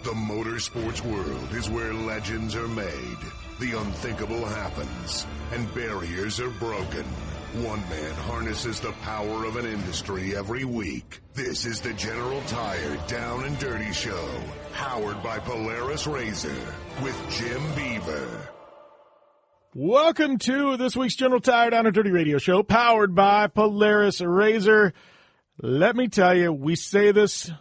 The motorsports world is where legends are made, the unthinkable happens, and barriers are broken. One man harnesses the power of an industry every week. This is the General Tire Down and Dirty Show, powered by Polaris Razor, with Jim Beaver. Welcome to this week's General Tire Down and Dirty Radio Show, powered by Polaris Razor. Let me tell you, we say this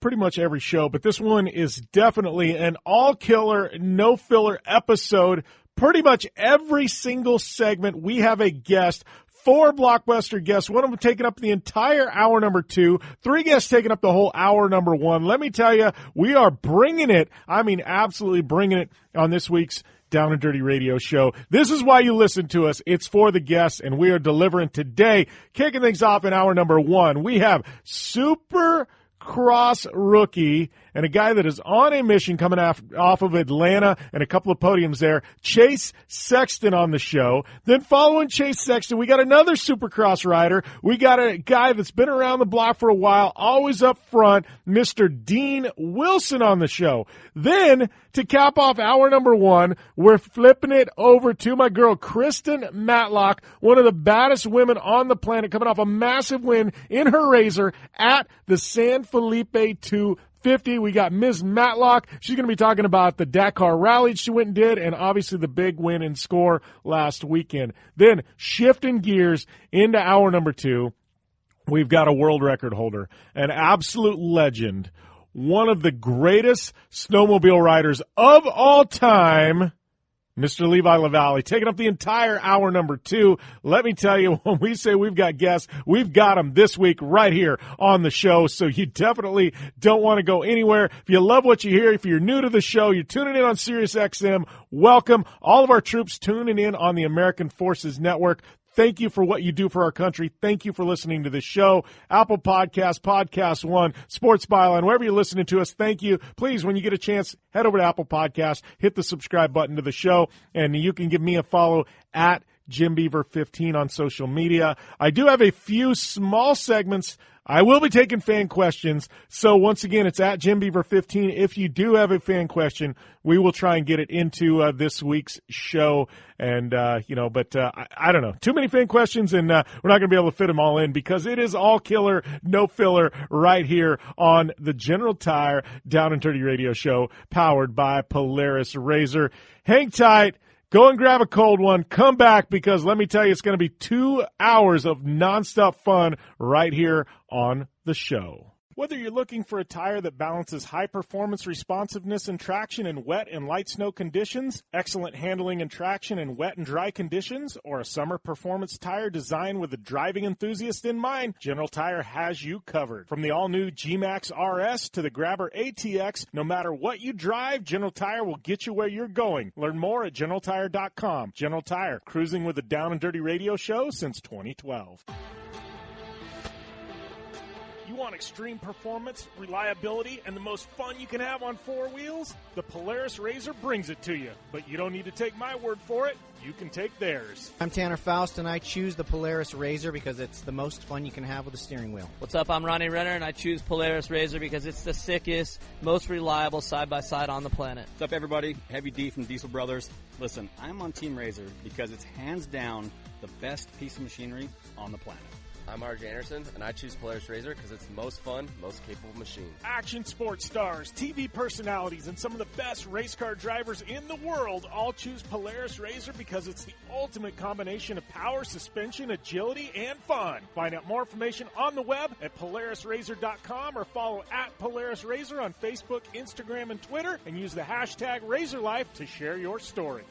pretty much every show, but this one is definitely an all-killer, no-filler episode. Pretty much every single segment, we have a guest, 4 blockbuster guests, one of them taking up the entire hour number 2, 3 guests taking up the whole hour number 1. Let me tell you, we are bringing it, I mean absolutely bringing it on this week's Down and Dirty Radio Show. This is why you listen to us. It's for the guests, and we are delivering today. Kicking things off in hour number 1, we have Super Cross rookie and a guy that is on a mission coming off of Atlanta and a couple of podiums there, Chase Sexton on the show. Then following Chase Sexton, we got another Supercross rider. We got a guy that's been around the block for a while, always up front, Mr. Dean Wilson on the show. Then, to cap off hour number 1, we're flipping it over to my girl, Kristen Matlock, one of the baddest women on the planet, coming off a massive win in her Razor at the San Felipe 250. We got Ms. Matlock. She's going to be talking about the Dakar Rally she went and did, and obviously the big win and score last weekend. Then, shifting gears into hour number 2, we've got a world record holder, an absolute legend, one of the greatest snowmobile riders of all time, Mr. Levi LaVallee, taking up the entire hour number 2. Let me tell you, when we say we've got guests, we've got them this week right here on the show, so you definitely don't want to go anywhere. If you love what you hear, if you're new to the show, you're tuning in on Sirius XM, welcome. All of our troops tuning in on the American Forces Network. Thank you for what you do for our country. Thank you for listening to this show. Apple Podcasts, Podcast One, Sports Byline, wherever you're listening to us, thank you. Please, when you get a chance, head over to Apple Podcasts, hit the subscribe button to the show, and you can give me a follow at JimBeaver15 on social media. I do have a few small segments. I will be taking fan questions. So once again, it's at JimBeaver15. If you do have a fan question, we will try and get it into this week's show. And, I don't know. Too many fan questions, and we're not going to be able to fit them all in because it is all killer, no filler right here on the General Tire Down and Dirty Radio Show, powered by Polaris Razor. Hang tight. Go and grab a cold one. Come back because let me tell you, it's going to be 2 hours of nonstop fun right here on the show. Whether you're looking for a tire that balances high performance, responsiveness, and traction in wet and light snow conditions, excellent handling and traction in wet and dry conditions, or a summer performance tire designed with the driving enthusiast in mind, General Tire has you covered. From the all-new G-Max RS to the Grabber ATX, no matter what you drive, General Tire will get you where you're going. Learn more at GeneralTire.com. General Tire, cruising with the Down and Dirty Radio Show since 2012. You want extreme performance, reliability, and the most fun you can have on 4 wheels? The Polaris Razor brings it to you. But you don't need to take my word for it. You can take theirs. I'm Tanner Faust, and I choose the Polaris Razor because it's the most fun you can have with a steering wheel. What's up? I'm Ronnie Renner, and I choose Polaris Razor because it's the sickest, most reliable side-by-side on the planet. What's up, everybody? Heavy D from Diesel Brothers. Listen, I'm on Team Razor because it's hands down the best piece of machinery on the planet. I'm RJ Anderson, and I choose Polaris Razor because it's the most fun, most capable machine. Action sports stars, TV personalities, and some of the best race car drivers in the world all choose Polaris Razor because it's the ultimate combination of power, suspension, agility, and fun. Find out more information on the web at PolarisRazor.com or follow at Polaris Razor on Facebook, Instagram, and Twitter, and use the hashtag RazorLife to share your story.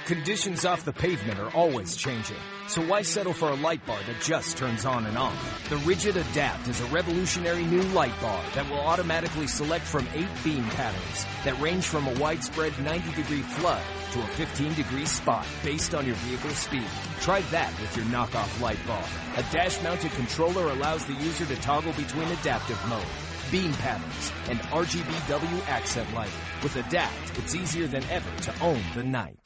Conditions off the pavement are always changing, so why settle for a light bar that just turns on and off? The Rigid Adapt is a revolutionary new light bar that will automatically select from 8 beam patterns that range from a widespread 90-degree flood to a 15-degree spot based on your vehicle's speed. Try that with your knockoff light bar. A dash-mounted controller allows the user to toggle between adaptive mode, beam patterns, and RGBW accent lighting. With Adapt, it's easier than ever to own the night.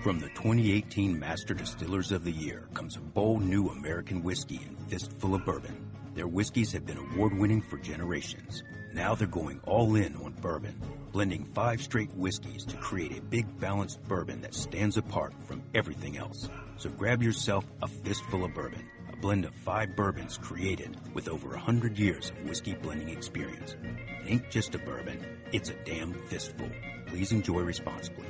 From the 2018 Master Distillers of the Year comes a bold new American whiskey and fistful of bourbon. Their whiskeys have been award-winning for generations. Now they're going all in on bourbon, blending 5 straight whiskeys to create a big balanced bourbon that stands apart from everything else. So grab yourself a fistful of bourbon, a blend of 5 bourbons created with over 100 years of whiskey blending experience. It ain't just a bourbon, it's a damn fistful. Please enjoy responsibly.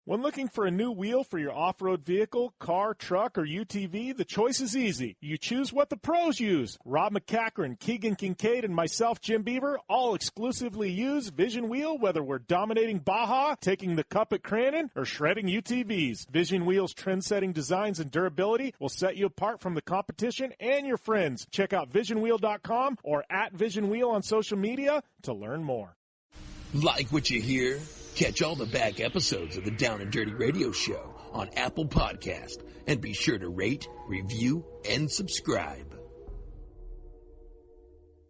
When looking for a new wheel for your off-road vehicle, car, truck, or UTV, the choice is easy. You choose what the pros use. Rob McCachran, Keegan Kincaid, and myself, Jim Beaver, all exclusively use Vision Wheel, whether we're dominating Baja, taking the cup at Crandon, or shredding UTVs. Vision Wheel's trend-setting designs and durability will set you apart from the competition and your friends. Check out visionwheel.com or @VisionWheel on social media to learn more. Like what you hear? Catch all the back episodes of the Down and Dirty Radio Show on Apple Podcast, and be sure to rate, review, and subscribe.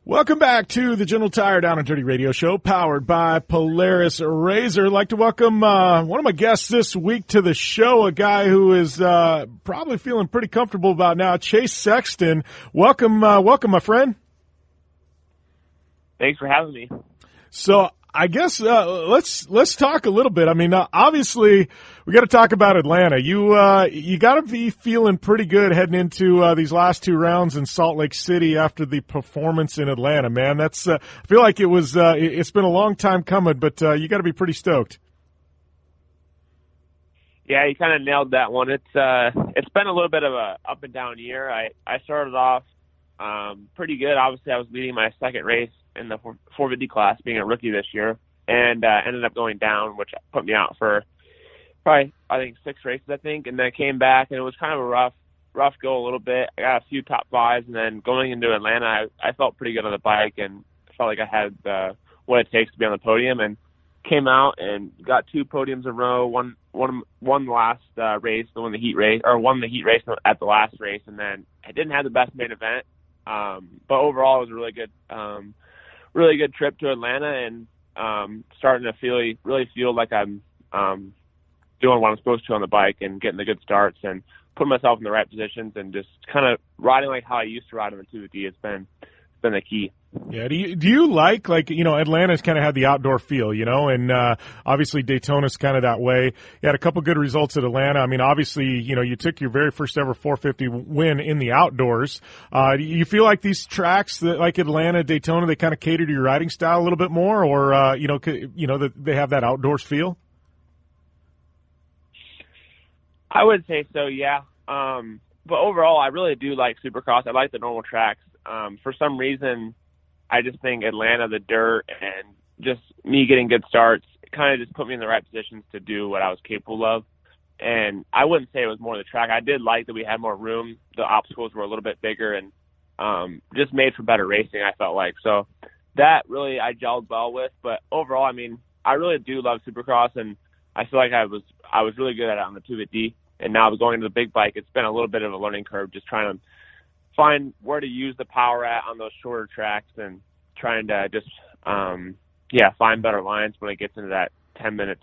Welcome back to the General Tire Down and Dirty Radio Show, powered by Polaris Razor. I'd like to welcome one of my guests this week to the show, a guy who is probably feeling pretty comfortable about now, Chase Sexton. Welcome, my friend. Thanks for having me. So I guess let's talk a little bit. I mean, obviously we got to talk about Atlanta. You got to be feeling pretty good heading into these last 2 rounds in Salt Lake City after the performance in Atlanta, man. That's I feel like it was it's been a long time coming, but you got to be pretty stoked. Yeah, you kind of nailed that one. It's been a little bit of a up and down year. I started off pretty good. Obviously, I was leading my second race in the 450 class, being a rookie this year, and ended up going down, which put me out for probably, I think, 6 races, I think, and then came back, and it was kind of a rough go a little bit. I got a few top 5s, and then going into Atlanta, I felt pretty good on the bike and felt like I had what it takes to be on the podium, and came out and got 2 podiums in a row, won the last race, won the heat race at the last race, and then I didn't have the best main event, but overall it was a really good trip to Atlanta, and starting to really feel like I'm doing what I'm supposed to on the bike and getting the good starts and putting myself in the right positions and just kind of riding like how I used to ride on the 250. It's been the key. Yeah. Do you like, Atlanta's kind of had the outdoor feel, and obviously Daytona's kind of that way. You had a couple good results at Atlanta. I mean, obviously, you took your very first ever 450 win in the outdoors. Do you feel like these tracks that like Atlanta, Daytona, they kind of cater to your riding style a little bit more, or that they have that outdoors feel? I would say so, yeah. But overall, I really do like Supercross. I like the normal tracks. For some reason, I just think Atlanta, the dirt, and just me getting good starts kind of just put me in the right positions to do what I was capable of. And I wouldn't say it was more the track. I did like that we had more room. The obstacles were a little bit bigger and just made for better racing, I felt like. So that really I gelled well with. But overall, I mean, I really do love Supercross, and I feel like I was really good at it on the 250. And now going to the big bike, it's been a little bit of a learning curve, just trying to find where to use the power at on those shorter tracks and trying to just, find better lines when it gets into that 10 minutes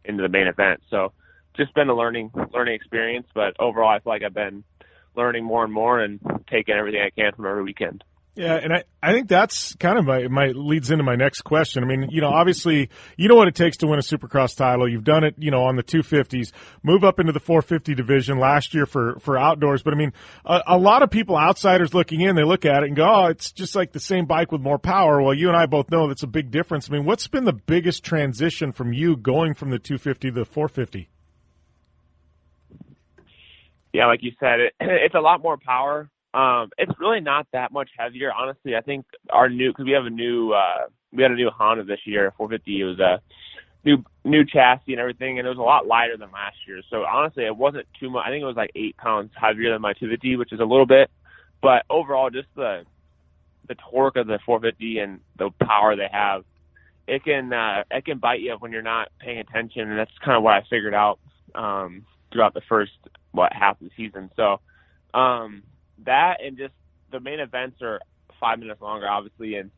into the main event. So just been a learning experience, but overall I feel like I've been learning more and more and taking everything I can from every weekend. Yeah, and I think that's kind of my leads into my next question. I mean, obviously, you know what it takes to win a Supercross title. You've done it, on the 250s, move up into the 450 division last year for outdoors. But, I mean, a lot of people, outsiders looking in, they look at it and go, oh, it's just like the same bike with more power. Well, you and I both know that's a big difference. I mean, what's been the biggest transition from you going from the 250 to the 450? Yeah, like you said, it's a lot more power. It's really not that much heavier, honestly. I think because we had a new Honda this year, 450. It was a new chassis and everything, and it was a lot lighter than last year. So honestly, it wasn't too much. I think it was like 8 pounds heavier than my 250, which is a little bit. But overall, just the torque of the 450 and the power they have, it can bite you when you're not paying attention, and that's kind of what I figured out throughout the first half of the season. So. That and just the main events are 5 minutes longer, obviously, and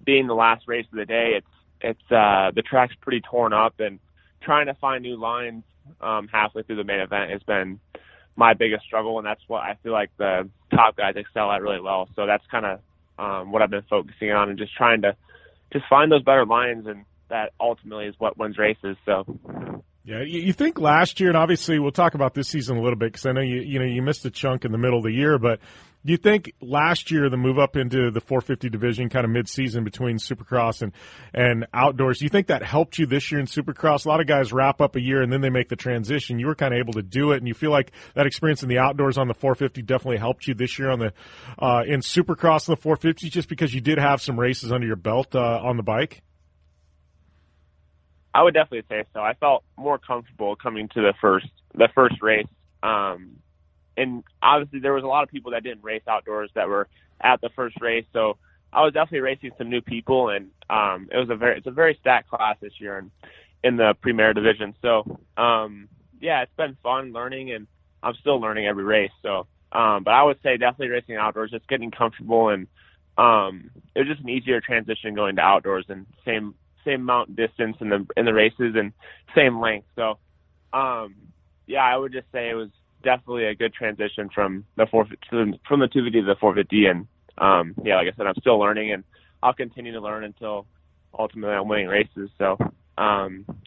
being the last race of the day, it's the track's pretty torn up, and trying to find new lines halfway through the main event has been my biggest struggle, and that's what I feel like the top guys excel at really well. So that's kind of what I've been focusing on, and just trying to just find those better lines, and that ultimately is what wins races. So. Yeah, you think last year, and obviously we'll talk about this season a little bit because I know you missed a chunk in the middle of the year, but do you think last year the move up into the 450 division kind of mid-season between Supercross and outdoors, do you think that helped you this year in Supercross? A lot of guys wrap up a year and then they make the transition. You were kind of able to do it, and you feel like that experience in the outdoors on the 450 definitely helped you this year on the in Supercross on the 450 just because you did have some races under your belt on the bike? I would definitely say so. I felt more comfortable coming to the first race. And obviously there was a lot of people that didn't race outdoors that were at the first race. So I was definitely racing some new people, and it's a very stacked class this year in the Premier division. So yeah, it's been fun learning, and I'm still learning every race. So but I would say definitely racing outdoors, just getting comfortable, and it was just an easier transition going to outdoors, and same amount distance in the races and same length. So, yeah, I would just say it was definitely a good transition from the 250 to the 450. And yeah, like I said, I'm still learning, and I'll continue to learn until ultimately I'm winning races. So,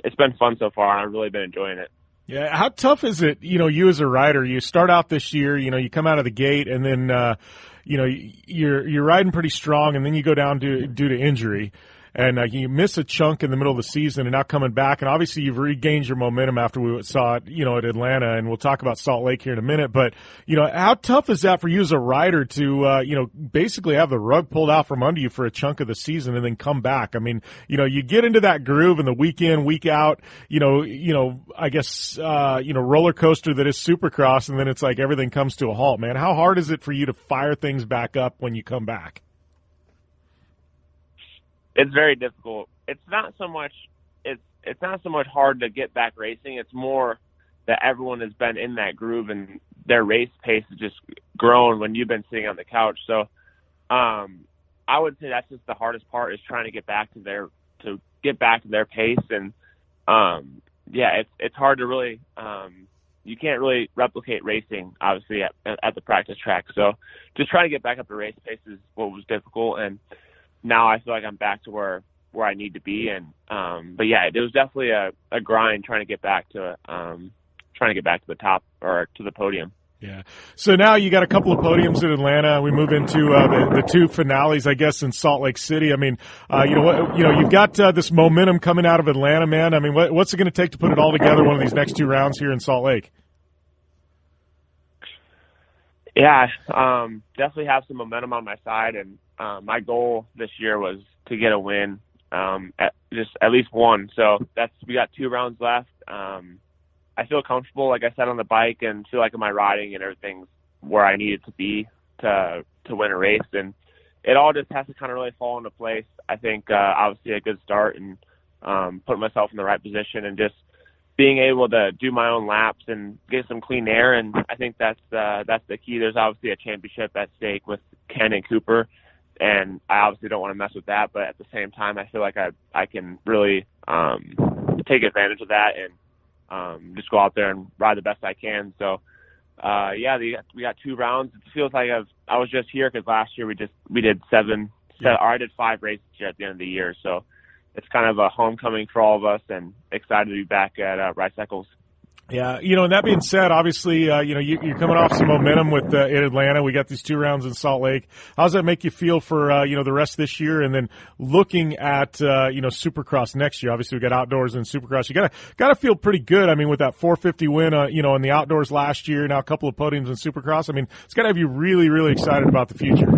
it's been fun so far, and I've really been enjoying it. Yeah, how tough is it? You as a rider, you start out this year, you come out of the gate, and then you're riding pretty strong, and then you go down due to injury. And you miss a chunk in the middle of the season, and now coming back, and obviously you've regained your momentum after we saw it, at Atlanta, and we'll talk about Salt Lake here in a minute. But how tough is that for you as a rider to basically have the rug pulled out from under you for a chunk of the season and then come back? I mean, you get into that groove, and the week in, week out, I guess roller coaster that is Supercross, and then it's like everything comes to a halt. Man, how hard is it for you to fire things back up when you come back? It's very difficult. It's not so much hard to get back racing. It's more that everyone has been in that groove, and their race pace has just grown when you've been sitting on the couch. So I would say that's just the hardest part, is trying to get back to their pace. And yeah, it's hard to really you can't really replicate racing, obviously, at the practice track. So just trying to get back up to race pace is what was difficult, and now I feel like I'm back to where I need to be. And but yeah, it was definitely a grind trying to get back to the top, or to the podium. Yeah. So now you got a couple of podiums in Atlanta. We move into the two finales, I guess, in Salt Lake City. I mean, you've got this momentum coming out of Atlanta, man. I mean, what's it going to take to put it all together one of these next two rounds here in Salt Lake? Yeah, definitely have some momentum on my side, and my goal this year was to get a win, at least one. So we got 2 rounds left. I feel comfortable, like I said, on the bike, and feel like my riding and everything's where I need it to be to win a race. And it all just has to kind of really fall into place. I think obviously a good start, and putting myself in the right position, and just being able to do my own laps and get some clean air. And I think that's the key. There's obviously a championship at stake with Ken and Cooper, and I obviously don't want to mess with that. But at the same time, I feel like I can really take advantage of that, and just go out there and ride the best I can. So yeah, we got 2 rounds. It feels like I was just here because last year we did 7, or I did 5 races here at the end of the year. So it's kind of a homecoming for all of us, and excited to be back at Rice Eccles. Yeah, and that being said, obviously, you're coming off some momentum with in Atlanta. We got these 2 rounds in Salt Lake. How does that make you feel for the rest of this year, and then looking at Supercross next year? Obviously, we got outdoors and Supercross. You gotta feel pretty good. I mean, with that 450 win, in the outdoors last year, now a couple of podiums in Supercross. I mean, it's got to have you really, really excited about the future.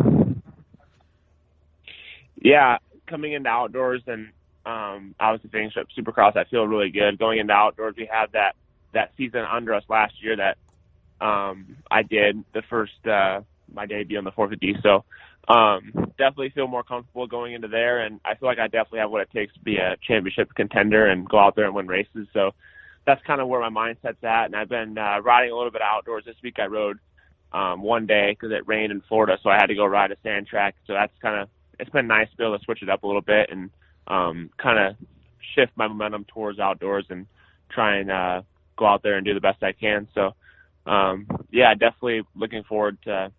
Yeah, coming into outdoors and obviously finishing up Supercross, I feel really good. Going into outdoors, we had that season under us last year that I did the first my debut on the 450. So definitely feel more comfortable going into there, and I feel like I definitely have what it takes to be a championship contender and go out there and win races. So that's kind of where my mindset's at. And I've been riding a little bit outdoors this week. I rode one day because it rained in Florida, so I had to go ride a sand track. So it's been nice to be able to switch it up a little bit and kind of shift my momentum towards outdoors and try and go out there and do the best I can. So, yeah, definitely looking forward to